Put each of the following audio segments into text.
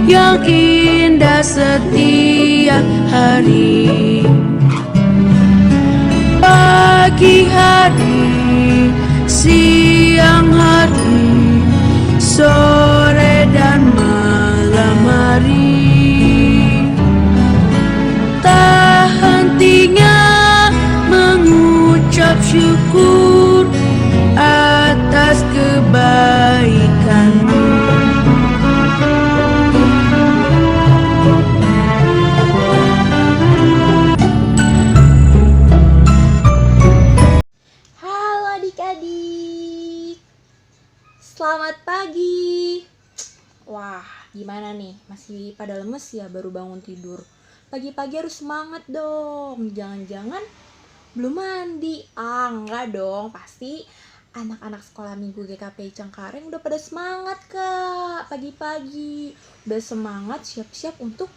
yang indah setiap hari. Pagi hari, siang hari, sore dan malam hari, tak hentinya mengucap syukur atas kebaikanmu. Halo adik-adik, selamat pagi. Wah, gimana nih? Masih pada lemes ya baru bangun tidur? Pagi-pagi harus semangat dong. Jangan-jangan belum mandi? Enggak dong. Pasti anak-anak sekolah minggu GKP Cengkareng udah pada semangat Kak. Pagi-pagi udah semangat siap-siap untuk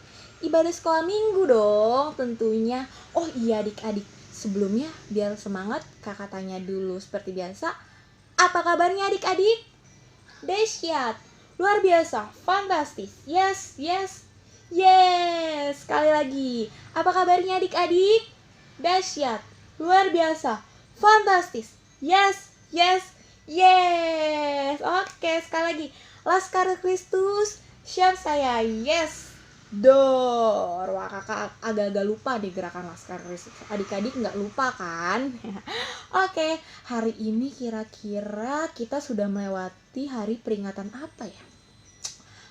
ibadah sekolah minggu dong tentunya. Oh iya adik-adik, sebelumnya biar semangat kakak tanya dulu seperti biasa. Apa kabarnya adik-adik? Dahsyat, luar biasa, fantastis. Yes. Sekali lagi. Apa kabarnya adik-adik? Dahsyat, luar biasa, fantastis. Yes. Oke, sekali lagi. Laskar Kristus, share saya. Yes. Dor. Wah, kakak agak-agak lupa deh gerakan Laskar Kristus. Adik-adik nggak lupa kan? Oke, hari ini kira-kira kita sudah melewati hari peringatan apa ya?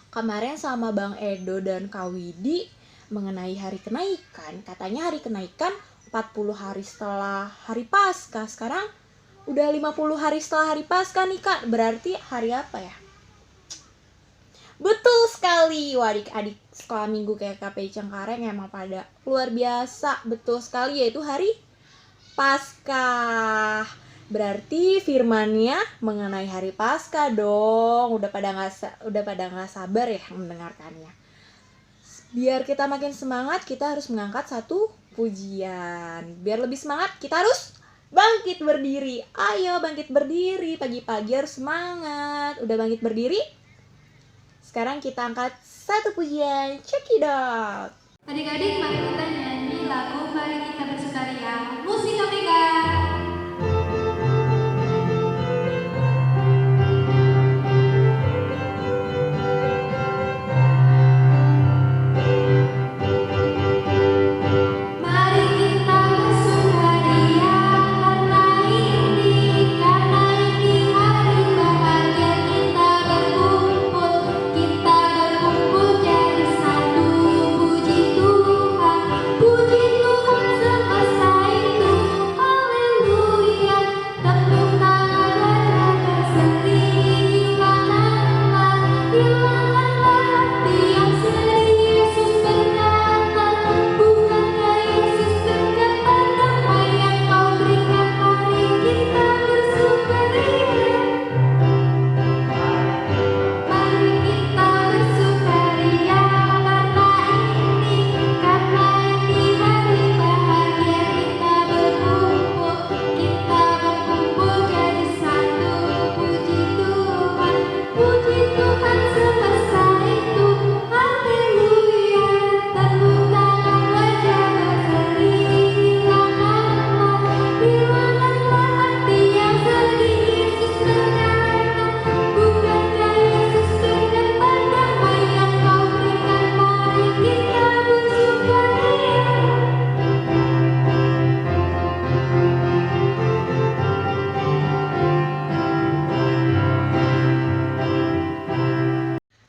Kemarin sama Bang Edo dan Kak Widi mengenai hari kenaikan. Katanya hari kenaikan 40 hari setelah hari Paskah. Sekarang udah 50 hari setelah hari Paskah nih Kak. Berarti hari apa ya? Betul sekali. Wah, adik-adik sekolah minggu kayak KPI Cengkareng emang pada luar biasa. Betul sekali, yaitu hari Paskah. Berarti firmannya mengenai hari Paskah dong. Udah pada nggak sabar ya mendengarkannya. Biar kita makin semangat, kita harus mengangkat satu pujian. Biar lebih semangat, kita harus bangkit berdiri. Ayo bangkit berdiri, pagi-pagi harus semangat. Udah bangkit berdiri? Sekarang kita angkat satu pujian. Check it out. Adik-adik, mari kita nyanyi lagu Mari Kita Bersukaria. Musik Omega.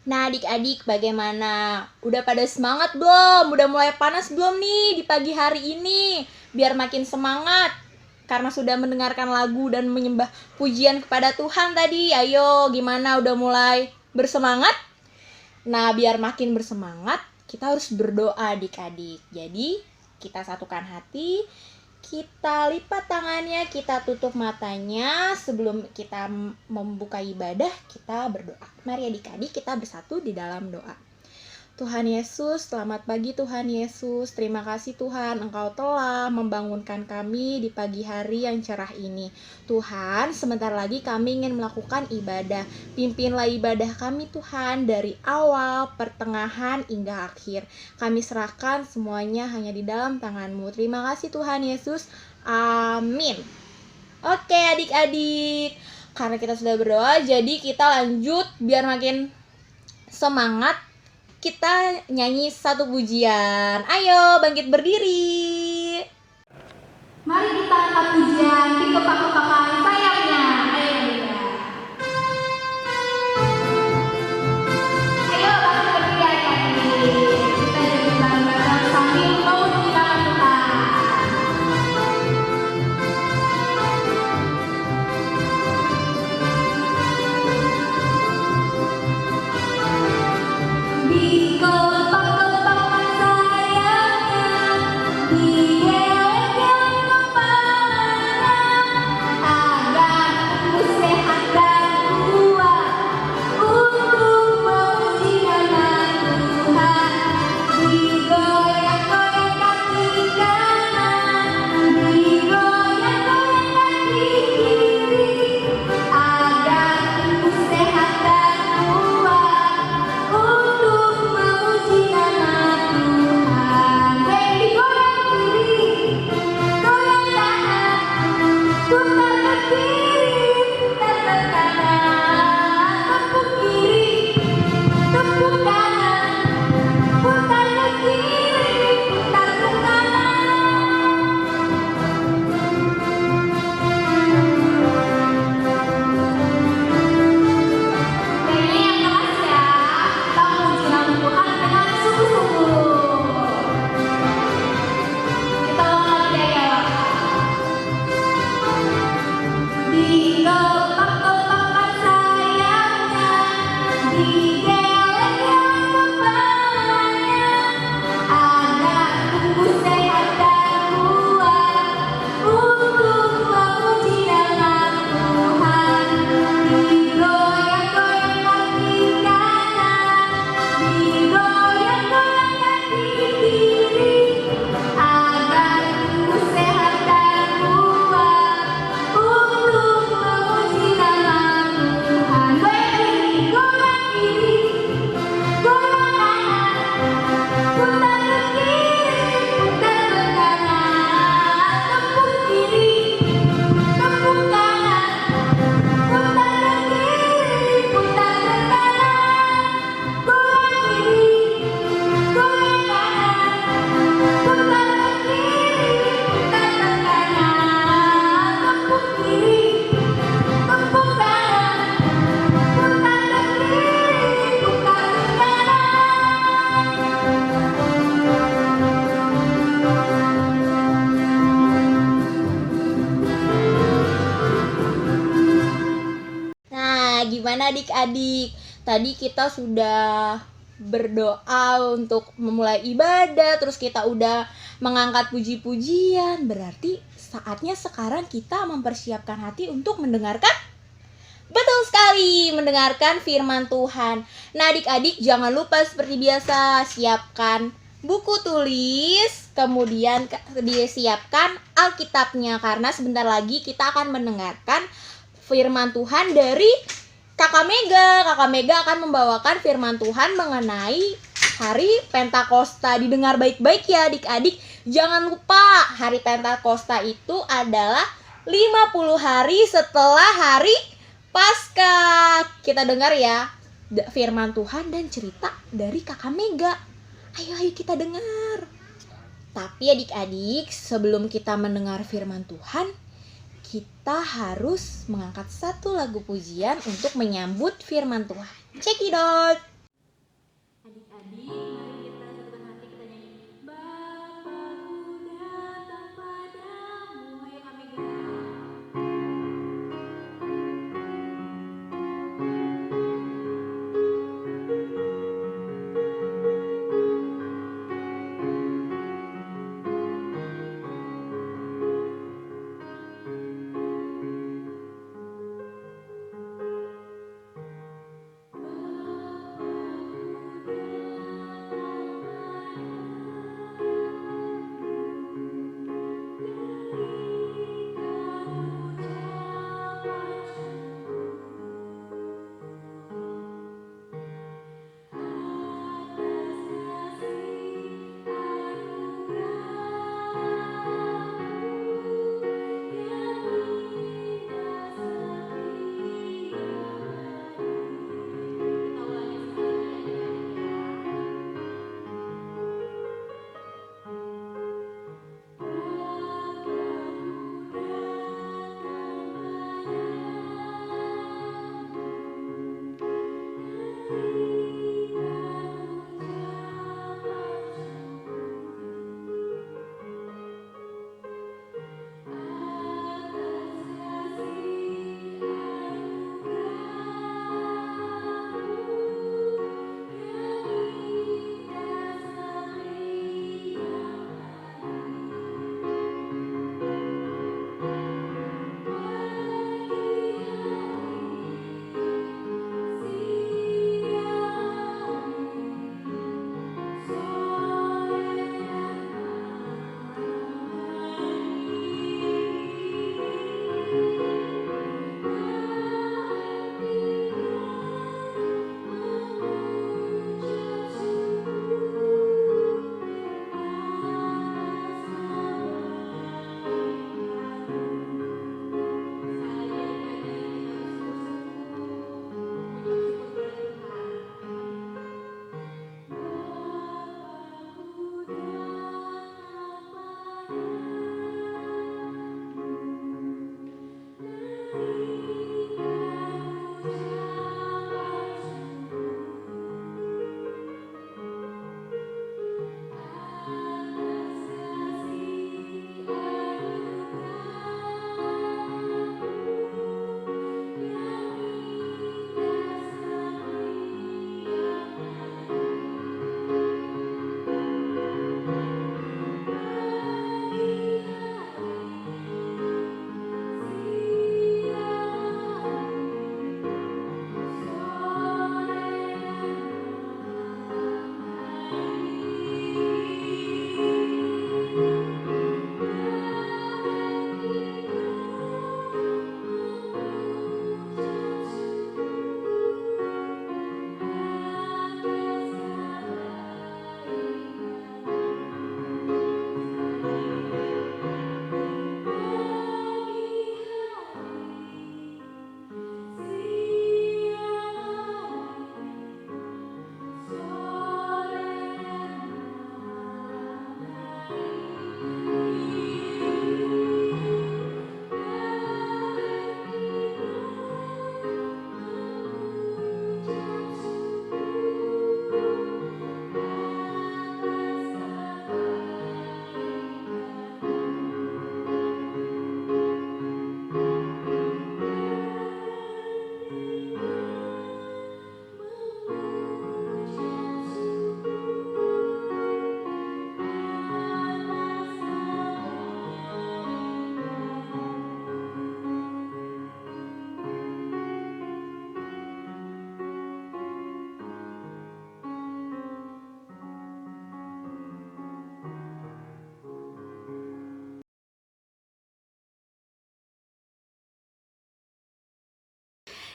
Nah adik-adik bagaimana? Udah pada semangat belum? Udah mulai panas belum nih di pagi hari ini? Biar makin semangat karena sudah mendengarkan lagu dan menyembah pujian kepada Tuhan tadi. Ayo gimana, udah mulai bersemangat? Nah biar makin bersemangat kita harus berdoa adik-adik. Jadi kita satukan hati, kita lipat tangannya, kita tutup matanya. Sebelum kita membuka ibadah, kita berdoa. Mari adik-adik kita bersatu di dalam doa. Tuhan Yesus, selamat pagi Tuhan Yesus. Terima kasih Tuhan, Engkau telah membangunkan kami di pagi hari yang cerah ini. Tuhan, sebentar lagi kami ingin melakukan ibadah. Pimpinlah ibadah kami Tuhan, dari awal, pertengahan, hingga akhir. Kami serahkan semuanya hanya di dalam tangan-Mu. Terima kasih Tuhan Yesus. Amin. Oke adik-adik, karena kita sudah berdoa, jadi kita lanjut biar makin semangat. Kita nyanyi satu pujian. Ayo bangkit berdiri. Mari kita angkat pujian di kepak-kepakan sayapnya. Ayo Bunda. Ayo bangkit berdiri adik-adik. Kita jadi bareng-bareng sambil memuji nama Tuhan. Di kepak-kepakan sayapnya, digeleng-geleng kepalanya, agar tubuh sehat dan kuat untuk memuji nama Tuhan. Digoyang-goyang kaki kanan, digoyang-goyang kaki kiri, agar tubuh sehat dan kuat untuk memuji nama Tuhan. Baik, digoyang kiri, goyang kanan, putar ke kiri, putar ke kanan, tepuk kiri, tepuk kanan, putar ke kiri, putar ke kanan. Kayaknya yang keras ya, kita memuji nama Tuhan dengan sungguh-sungguh. Kita ulang lagi deh ya. Di kepak-kepakan sayapnya, digeleng-geleng kepalanya, agar tubuh sehat dan kuat untuk memuji nama Tuhan. Digoyang-goyang kaki kanan, digoyang-goyang kaki kiri, agar tubuh sehat dan kuat untuk memuji nama Tuhan. Goyang kiri, goyang kanan, putar ke kiri, putar ke kanan, tepuk kiri, tepuk kanan, putar ke kiri, putar ke kanan, goyang kiri, goyang kanan, putar ke kiri, putar ke kanan, tepuk kiri, tepuk kanan, putar ke kiri, putar ke Nah, gimana adik-adik? Tadi kita sudah berdoa untuk memulai ibadah, terus kita udah mengangkat puji-pujian. Berarti saatnya sekarang kita mempersiapkan hati untuk mendengarkan. Betul sekali, mendengarkan firman Tuhan. Nah adik-adik jangan lupa seperti biasa, siapkan buku tulis, kemudian disiapkan Alkitabnya, karena sebentar lagi kita akan mendengarkan firman Tuhan dari Kakak Mega. Kakak Mega akan membawakan firman Tuhan mengenai hari Pentakosta. Didengar baik-baik ya adik-adik. Jangan lupa hari Pentakosta itu adalah 50 hari setelah hari Paskah. Kita dengar ya firman Tuhan dan cerita dari Kakak Mega. Ayo kita dengar. Tapi adik-adik, sebelum kita mendengar firman Tuhan, kita harus mengangkat satu lagu pujian untuk menyambut firman Tuhan. Cekidot. Adik-adik, mari kita satukan hati, kita nyanyi. Bapakku datang padamu. Ayo kami gerak. Bapa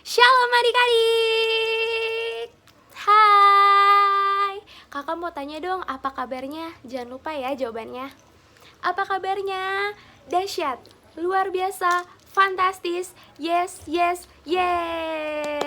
Shalom adik-adik. Hai. Kakak mau tanya dong, apa kabarnya? Jangan lupa ya jawabannya. Apa kabarnya? Dahsyat, luar biasa, fantastis, yes, yes, yes.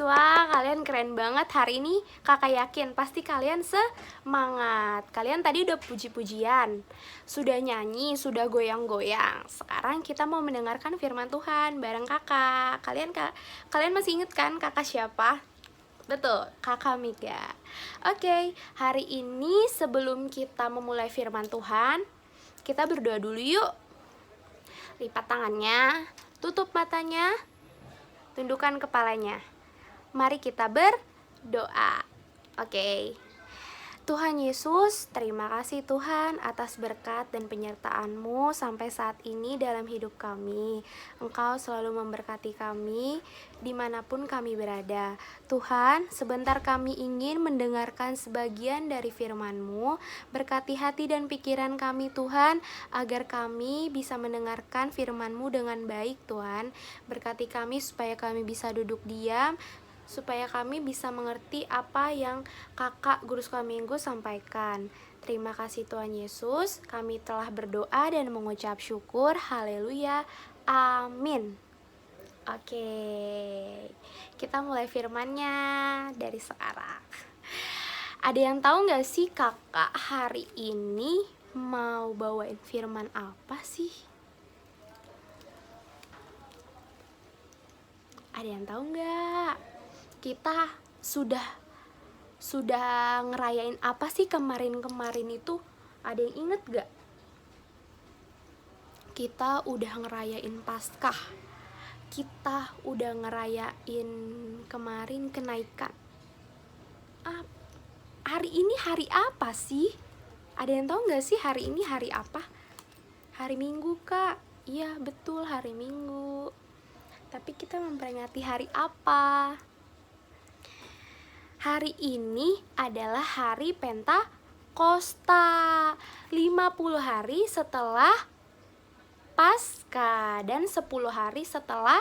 Wah, kalian keren banget. Hari ini kakak yakin pasti kalian semangat. Kalian tadi udah puji-pujian, sudah nyanyi, sudah goyang-goyang. Sekarang kita mau mendengarkan firman Tuhan bareng kakak. Kalian masih inget kan kakak siapa? Betul, kakak Mika. Oke, hari ini sebelum kita memulai firman Tuhan, kita berdoa dulu yuk. Lipat tangannya, tutup matanya, tundukkan kepalanya. Mari kita berdoa. Oke. Tuhan Yesus, terima kasih Tuhan atas berkat dan penyertaan-Mu sampai saat ini dalam hidup kami. Engkau selalu memberkati kami dimanapun kami berada. Tuhan, sebentar kami ingin mendengarkan sebagian dari firman-Mu. Berkati hati dan pikiran kami Tuhan, agar kami bisa mendengarkan firman-Mu dengan baik Tuhan. Berkati kami supaya kami bisa duduk diam, supaya kami bisa mengerti apa yang kakak guru sekolah minggu sampaikan. Terima kasih Tuhan Yesus, kami telah berdoa dan mengucap syukur. Haleluya, amin. Oke, kita mulai firmannya dari sekarang. Ada yang tahu gak sih kakak hari ini mau bawain firman apa sih? Ada yang tahu gak? Kita sudah ngerayain apa sih kemarin itu? Ada yang inget gak? Kita udah ngerayain Paskah. Kita udah ngerayain kemarin kenaikan. Hari ini hari apa sih? Ada yang tahu gak sih hari ini hari apa? Hari Minggu kak. Iya betul, hari Minggu. Tapi kita memperingati hari apa? Hari ini adalah hari Pentakosta, 50 hari setelah Paskah dan 10 hari setelah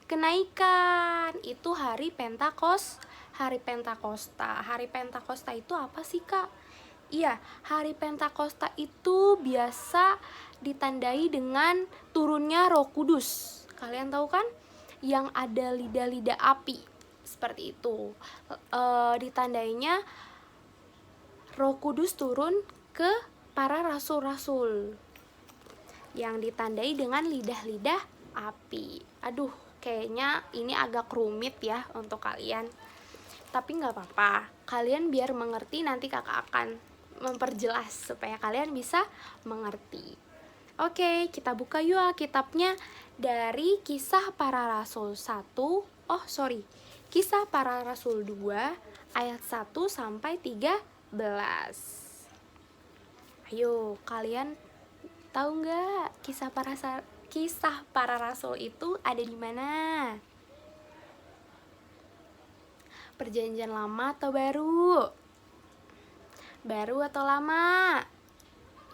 kenaikan. Itu hari Pentakosta. Hari Pentakosta itu apa sih kak? Iya, hari Pentakosta itu biasa ditandai dengan turunnya Roh Kudus. Kalian tahu kan? Yang ada lidah-lidah api. Seperti itu, ditandainya Roh Kudus turun ke para rasul-rasul yang ditandai dengan lidah-lidah api. Aduh, kayaknya ini agak rumit ya untuk kalian. Tapi gak apa-apa, kalian biar mengerti nanti kakak akan memperjelas supaya kalian bisa mengerti. Oke, kita buka yuk Alkitabnya dari Kisah Para Rasul 1. Kisah Para Rasul 2 ayat 1 sampai 13. Ayo, kalian tahu nggak Kisah Para Rasul itu ada di mana? Perjanjian lama atau baru? Baru atau lama?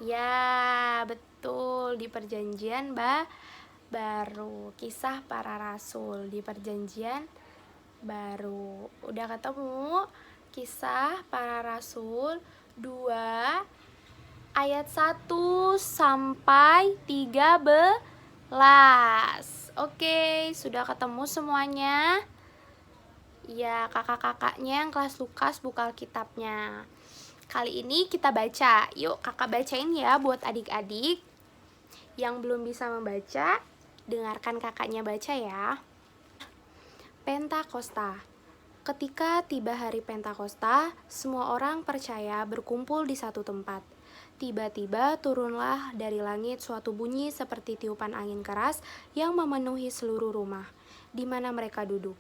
Ya, betul, di perjanjian baru. Kisah Para Rasul di perjanjian baru. Udah ketemu Kisah Para Rasul 2 ayat 1 sampai 13. Oke, sudah ketemu semuanya? Ya, kakak-kakaknya yang kelas Lukas buka Alkitabnya. Kali ini kita baca. Yuk kakak bacain ya buat adik-adik. Yang belum bisa membaca, dengarkan kakaknya baca ya. Pentakosta. Ketika tiba hari Pentakosta, semua orang percaya berkumpul di satu tempat. Tiba-tiba turunlah dari langit suatu bunyi seperti tiupan angin keras yang memenuhi seluruh rumah di mana mereka duduk.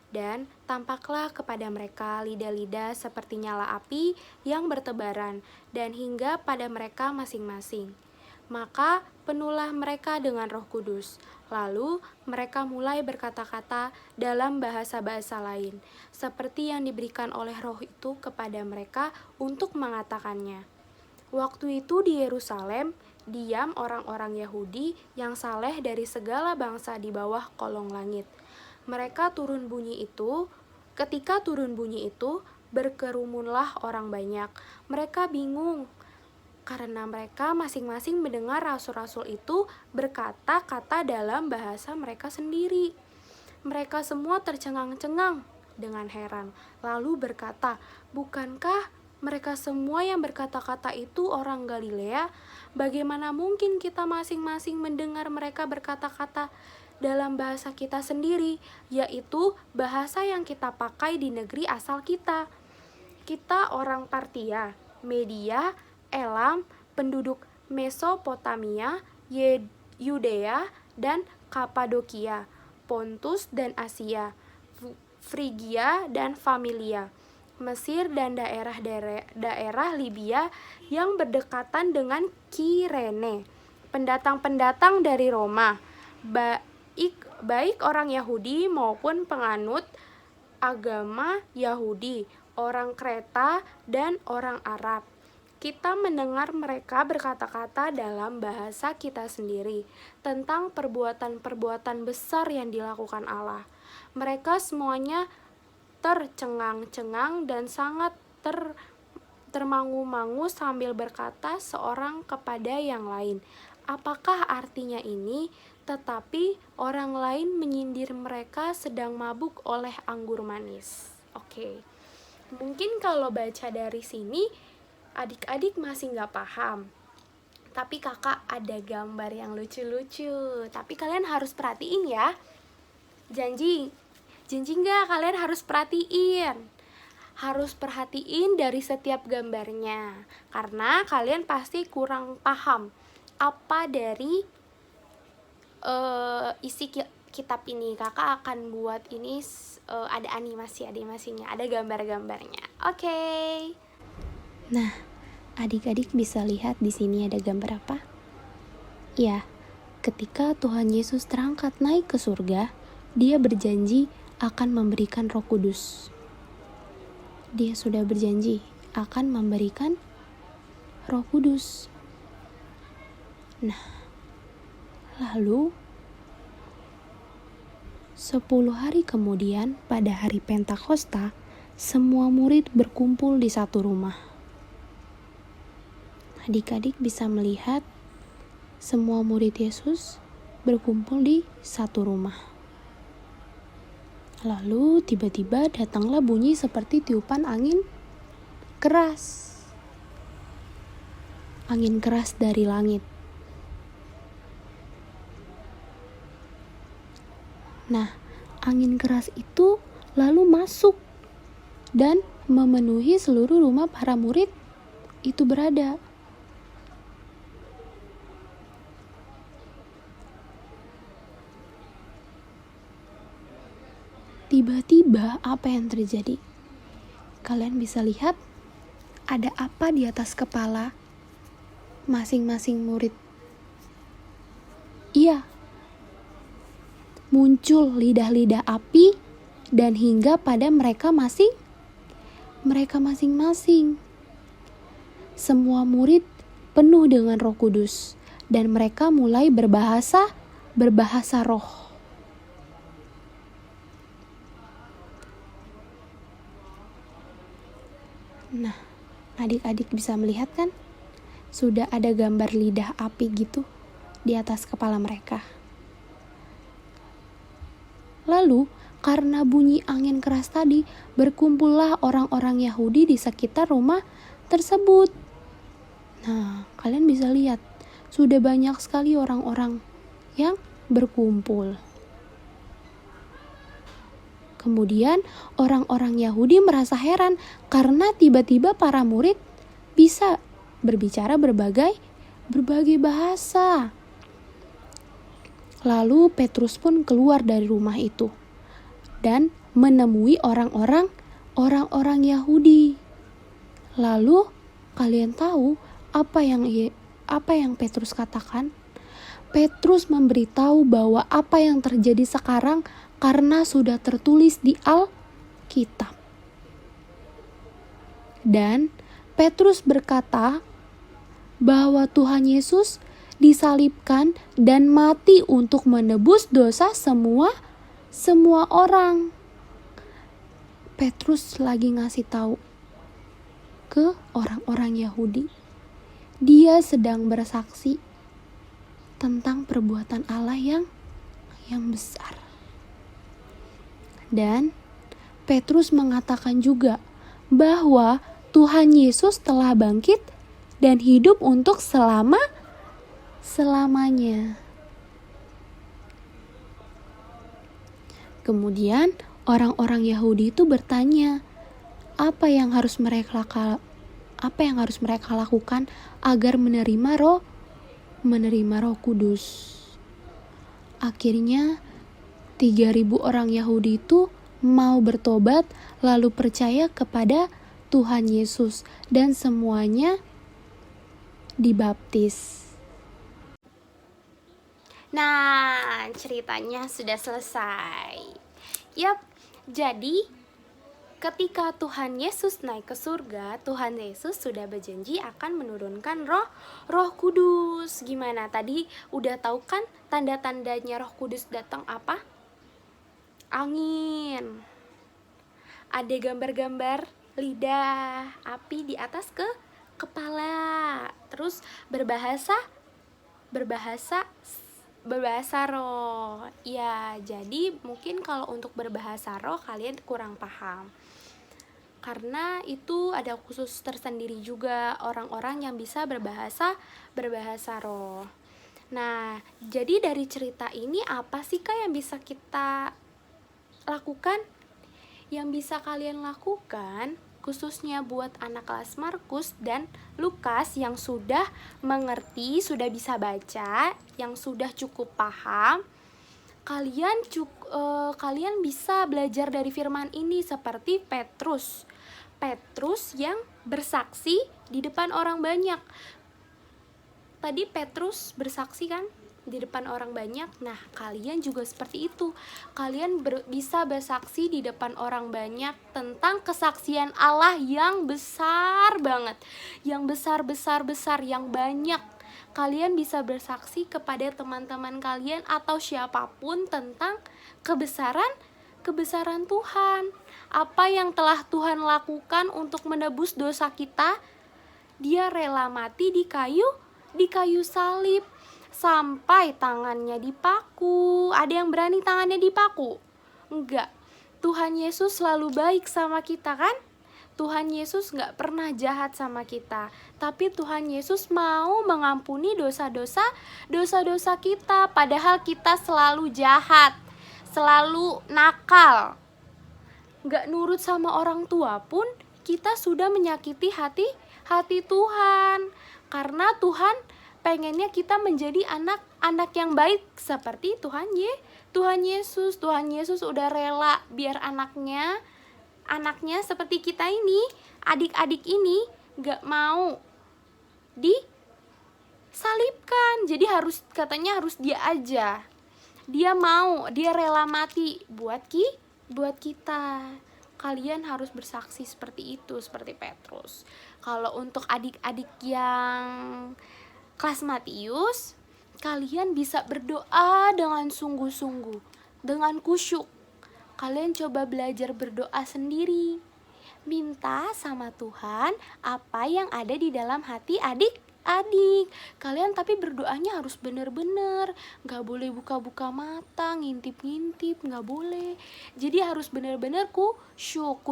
Dan tampaklah kepada mereka lidah-lidah seperti nyala api yang bertebaran dan hingga pada mereka masing-masing. Maka penuhlah mereka dengan Roh Kudus. Lalu mereka mulai berkata-kata dalam bahasa-bahasa lain, seperti yang diberikan oleh Roh itu kepada mereka untuk mengatakannya. Waktu itu di Yerusalem, diam orang-orang Yahudi yang saleh dari segala bangsa di bawah kolong langit. Ketika turun bunyi itu, berkerumunlah orang banyak. Mereka bingung karena mereka masing-masing mendengar rasul-rasul itu berkata-kata dalam bahasa mereka sendiri. Mereka semua tercengang-cengang dengan heran, lalu berkata, "Bukankah mereka semua yang berkata-kata itu orang Galilea? Bagaimana mungkin kita masing-masing mendengar mereka berkata-kata dalam bahasa kita sendiri, yaitu bahasa yang kita pakai di negeri asal kita? Kita orang Partia, Media, Elam, penduduk Mesopotamia, Yudea dan Kapadokia, Pontus dan Asia, Frigia dan Familia, Mesir dan daerah Libya yang berdekatan dengan Kirene, pendatang-pendatang dari Roma, baik orang Yahudi maupun penganut agama Yahudi, orang Kreta dan orang Arab. Kita mendengar mereka berkata-kata dalam bahasa kita sendiri tentang perbuatan-perbuatan besar yang dilakukan Allah. Mereka semuanya tercengang-cengang dan sangat termangu-mangu sambil berkata seorang kepada yang lain, "Apakah artinya ini?" Tetapi orang lain menyindir mereka sedang mabuk oleh anggur manis. Oke. Mungkin kalau baca dari sini adik-adik masih nggak paham. Tapi kakak ada gambar yang lucu-lucu. Tapi kalian harus perhatiin ya. Janji nggak kalian harus perhatiin. Harus perhatiin dari setiap gambarnya. Karena kalian pasti kurang paham apa dari isi kitab ini. Kakak akan buat ini ada animasinya, ada gambar-gambarnya. Oke. Nah, adik-adik bisa lihat di sini ada gambar apa? Ya, ketika Tuhan Yesus terangkat naik ke surga, Dia berjanji akan memberikan Roh Kudus. Dia sudah berjanji akan memberikan Roh Kudus. Nah, lalu 10 hari kemudian pada hari Pentakosta, semua murid berkumpul di satu rumah. Adik-adik bisa melihat semua murid Yesus berkumpul di satu rumah. Lalu tiba-tiba datanglah bunyi seperti tiupan angin keras. Angin keras dari langit. Nah, angin keras itu lalu masuk dan memenuhi seluruh rumah para murid itu berada. Tiba-tiba apa yang terjadi? Kalian bisa lihat ada apa di atas kepala masing-masing murid. Iya, muncul lidah-lidah api dan hingga pada mereka masing-masing. Semua murid penuh dengan Roh Kudus dan mereka mulai berbahasa roh. Nah, adik-adik bisa melihat kan? Sudah ada gambar lidah api gitu di atas kepala mereka. Lalu, karena bunyi angin keras tadi, berkumpullah orang-orang Yahudi di sekitar rumah tersebut. Nah, kalian bisa lihat, sudah banyak sekali orang-orang yang berkumpul. Kemudian orang-orang Yahudi merasa heran karena tiba-tiba para murid bisa berbicara berbagai bahasa. Lalu Petrus pun keluar dari rumah itu dan menemui orang-orang Yahudi. Lalu kalian tahu apa yang Petrus katakan? Petrus memberitahu bahwa apa yang terjadi sekarang karena sudah tertulis di Alkitab. Dan Petrus berkata bahwa Tuhan Yesus disalibkan dan mati untuk menebus dosa semua semua orang. Petrus lagi ngasih tahu ke orang-orang Yahudi. Dia sedang bersaksi tentang perbuatan Allah yang besar. Dan Petrus mengatakan juga bahwa Tuhan Yesus telah bangkit dan hidup untuk selamanya. Kemudian orang-orang Yahudi itu bertanya, apa yang harus mereka lakukan agar menerima Roh Kudus. Akhirnya 3.000 orang Yahudi itu mau bertobat lalu percaya kepada Tuhan Yesus dan semuanya dibaptis. Nah, ceritanya sudah selesai. Yap, jadi ketika Tuhan Yesus naik ke surga, Tuhan Yesus sudah berjanji akan menurunkan Roh Kudus. Gimana tadi udah tahu kan tanda-tandanya Roh Kudus datang apa? Angin. Ada gambar-gambar lidah, api di atas kepala. Terus berbahasa roh. Ya, jadi mungkin kalau untuk berbahasa roh kalian kurang paham. Karena itu ada khusus tersendiri juga orang-orang yang bisa berbahasa roh. Nah, jadi dari cerita ini apa sih Kak yang bisa kita lakukan? Yang bisa kalian lakukan khususnya buat anak kelas Markus dan Lukas yang sudah mengerti, sudah bisa baca, yang sudah cukup paham, kalian bisa belajar dari firman ini seperti Petrus yang bersaksi di depan orang banyak. Tadi Petrus bersaksi kan di depan orang banyak. Nah, kalian juga seperti itu. Kalian bisa bersaksi di depan orang banyak tentang kesaksian Allah yang besar banget, yang besar, yang banyak. Kalian bisa bersaksi kepada teman-teman kalian atau siapapun tentang kebesaran Tuhan. Apa yang telah Tuhan lakukan untuk menebus dosa kita? Dia rela mati di kayu salib. Sampai tangannya dipaku. Ada yang berani tangannya dipaku? Enggak. Tuhan Yesus selalu baik sama kita kan? Tuhan Yesus gak pernah jahat sama kita. Tapi Tuhan Yesus mau mengampuni dosa-dosa kita. Padahal kita selalu jahat, selalu nakal, gak nurut sama orang tua pun kita sudah menyakiti hati Tuhan. Karena Tuhan pengennya kita menjadi anak yang baik seperti Tuhan Yesus. Tuhan Yesus udah rela biar anaknya seperti kita ini, adik-adik ini gak mau disalibkan. Jadi katanya harus dia aja. Dia rela mati buat kita. Kalian harus bersaksi seperti itu, seperti Petrus. Kalau untuk adik-adik yang kelas Matius, kalian bisa berdoa dengan sungguh-sungguh, dengan khusyuk. Kalian coba belajar berdoa sendiri. Minta sama Tuhan apa yang ada di dalam hati adik-adik. Kalian tapi berdoanya harus benar-benar. Gak boleh buka-buka mata, ngintip-ngintip, gak boleh. Jadi harus benar-benar khusyuk.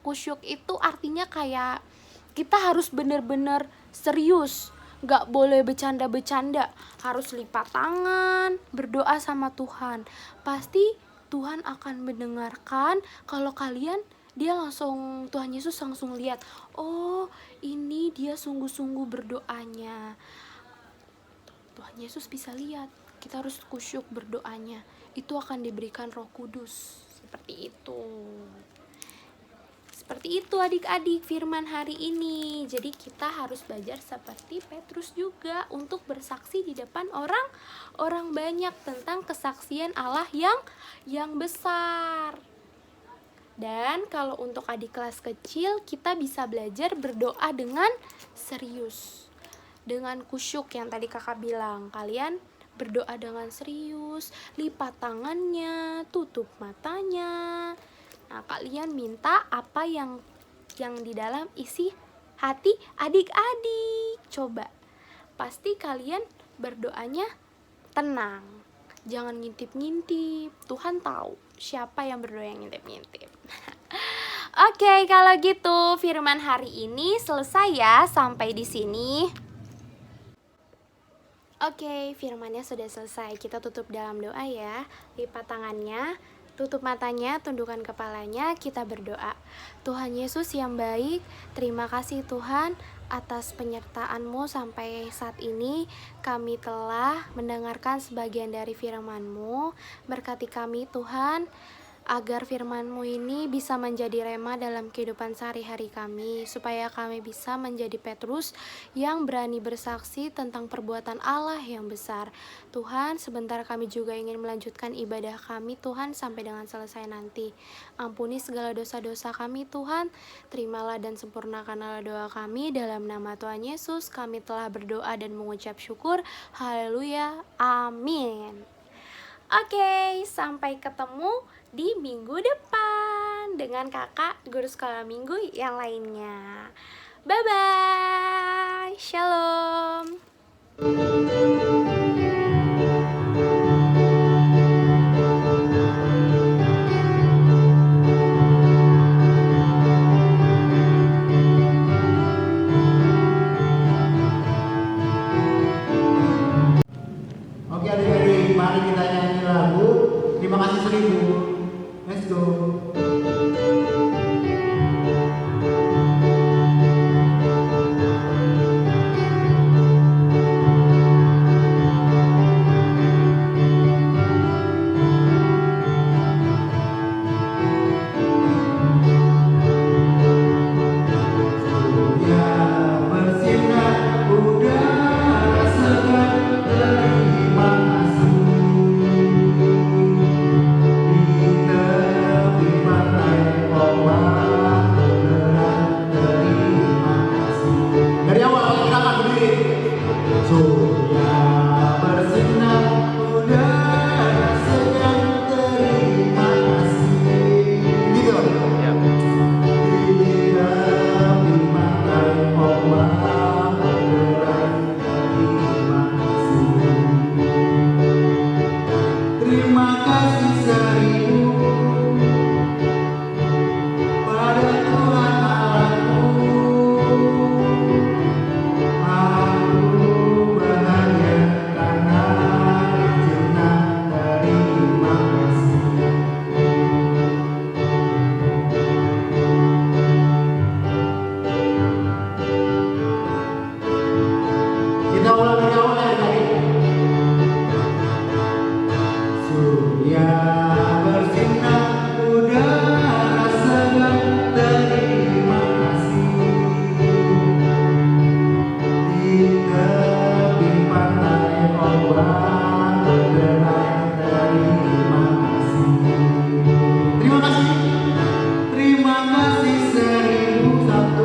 Khusyuk itu artinya kayak kita harus benar-benar serius. Gak boleh bercanda-bercanda, harus lipat tangan, berdoa sama Tuhan. Pasti Tuhan akan mendengarkan kalau kalian, Tuhan Yesus langsung lihat, oh ini dia sungguh-sungguh berdoanya. Tuhan Yesus bisa lihat, kita harus khusyuk berdoanya. Itu akan diberikan Roh Kudus, seperti itu. Seperti itu adik-adik firman hari ini. Jadi kita harus belajar seperti Petrus juga untuk bersaksi di depan orang banyak tentang kesaksian Allah yang besar. Dan kalau untuk adik kelas kecil, kita bisa belajar berdoa dengan serius, dengan khusyuk yang tadi kakak bilang. Kalian berdoa dengan serius, lipat tangannya, tutup matanya. Nah, kalian minta apa yang di dalam isi hati adik-adik. Coba, pasti kalian berdoanya tenang, jangan ngintip-ngintip. Tuhan tahu siapa yang berdoa yang ngintip-ngintip. Oke, kalau gitu firman hari ini selesai ya sampai di sini. Oke, firmannya sudah selesai. Kita tutup dalam doa ya. Lipat tangannya, tutup matanya, tundukkan kepalanya, kita berdoa. Tuhan Yesus yang baik, terima kasih Tuhan atas penyertaan-Mu sampai saat ini. Kami telah mendengarkan sebagian dari firman-Mu. Berkati kami Tuhan, agar firman-Mu ini bisa menjadi rema dalam kehidupan sehari-hari kami, supaya kami bisa menjadi Petrus yang berani bersaksi tentang perbuatan Allah yang besar. Tuhan, sebentar kami juga ingin melanjutkan ibadah kami Tuhan sampai dengan selesai nanti. Ampuni segala dosa-dosa kami Tuhan, terimalah dan sempurnakanlah doa kami. Dalam nama Tuhan Yesus kami telah berdoa dan mengucap syukur. Haleluya, amin. Oke, sampai ketemu di minggu depan dengan kakak guru sekolah minggu yang lainnya. Bye-bye, shalom. Oke adik-adik, mari kita nyanyi lagu Terima Kasih Seribu. Let's go. Surya bersinar, udara segar, terima kasih. Di tepi pantai ombak bergerak, terima kasih. Dari awal kita akan berdiri. Surya bersinar, udara segar, terima kasih. Gitu. Di tepi pantai ombak bergerak, terima kasih. Terima kasih seribu pada Tuhan Allahku. Aku bahagia karena dicinta, terima kasih. Kita ulang dari awal ya tadi. Surya bersinar, udara segar, terima kasih. Di tepi pantai ombak bergerak, terima kasih. Terima kasih. Terima kasih 1100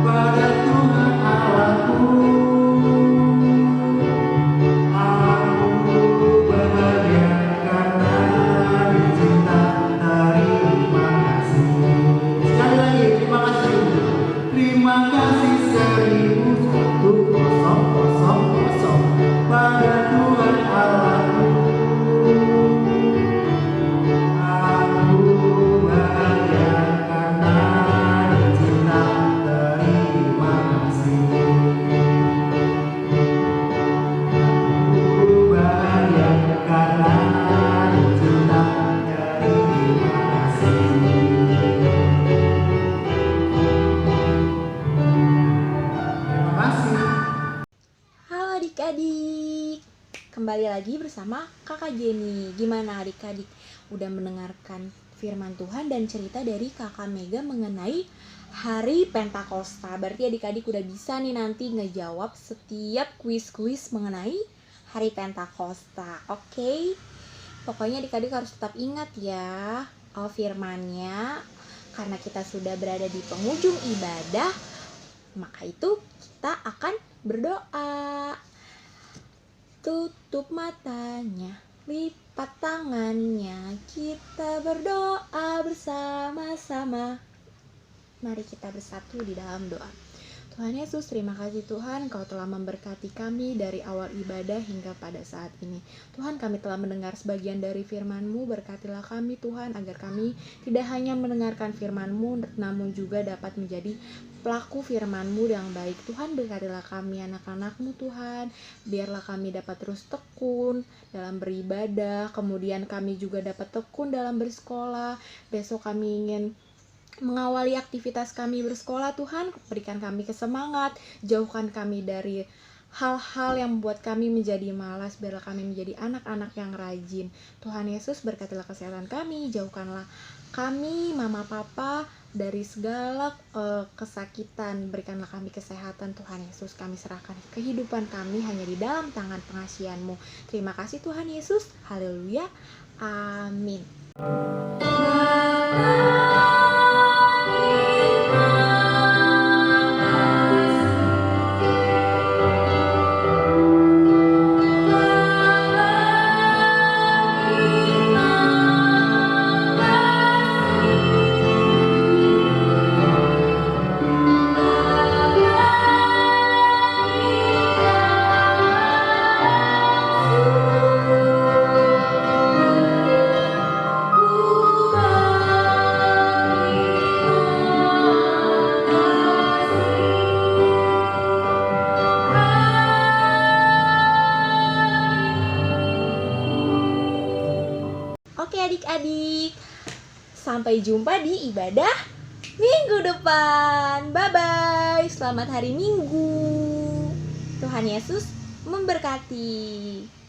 pada Tuhan Allahku. Aku bahagia karena dicinta, terima kasih. Sekali lagi, terima kasih. Terima kasih 1100 pada Tuhan Allahku. Aku bahagia karena dicinta, terima kasih. Aku bahagia karena dicinta, terima kasih. Terima kasih. Halo adik-adik, kembali lagi bersama kakak Jenny. Gimana adik-adik? Udah mendengarkan firman Tuhan dan cerita dari kakak Mega mengenai hari Pentakosta. Berarti adik-adik udah bisa nih nanti ngejawab setiap kuis-kuis mengenai hari Pentakosta. Oke? Pokoknya adik-adik harus tetap ingat ya firmannya. Karena kita sudah berada di penghujung ibadah, maka itu kita akan berdoa. tutup matanya, lipat tangannya, kita berdoa bersama-sama. Mari kita bersatu di dalam doa. Tuhan Yesus, terima kasih Tuhan, Kau telah memberkati kami dari awal ibadah hingga pada saat ini. Tuhan, kami telah mendengar sebagian dari firman-Mu, berkatilah kami Tuhan, agar kami tidak hanya mendengarkan firman-Mu, namun juga dapat menjadi pelaku firman-Mu yang baik. Tuhan, berkatilah kami anak-anak-Mu Tuhan, biarlah kami dapat terus tekun dalam beribadah, kemudian kami juga dapat tekun dalam bersekolah. Besok kami ingin mengawali aktivitas kami bersekolah. Tuhan, berikan kami kesemangat, jauhkan kami dari hal-hal yang membuat kami menjadi malas, biarlah kami menjadi anak-anak yang rajin. Tuhan Yesus, berkatilah kesehatan kami, jauhkanlah kami, mama papa, dari segala kesakitan, berikanlah kami kesehatan. Tuhan Yesus, kami serahkan kehidupan kami hanya di dalam tangan pengasihan-Mu. Terima kasih Tuhan Yesus, haleluya, amin. Oke adik-adik, sampai jumpa di ibadah minggu depan. Bye-bye, selamat hari Minggu. Tuhan Yesus memberkati.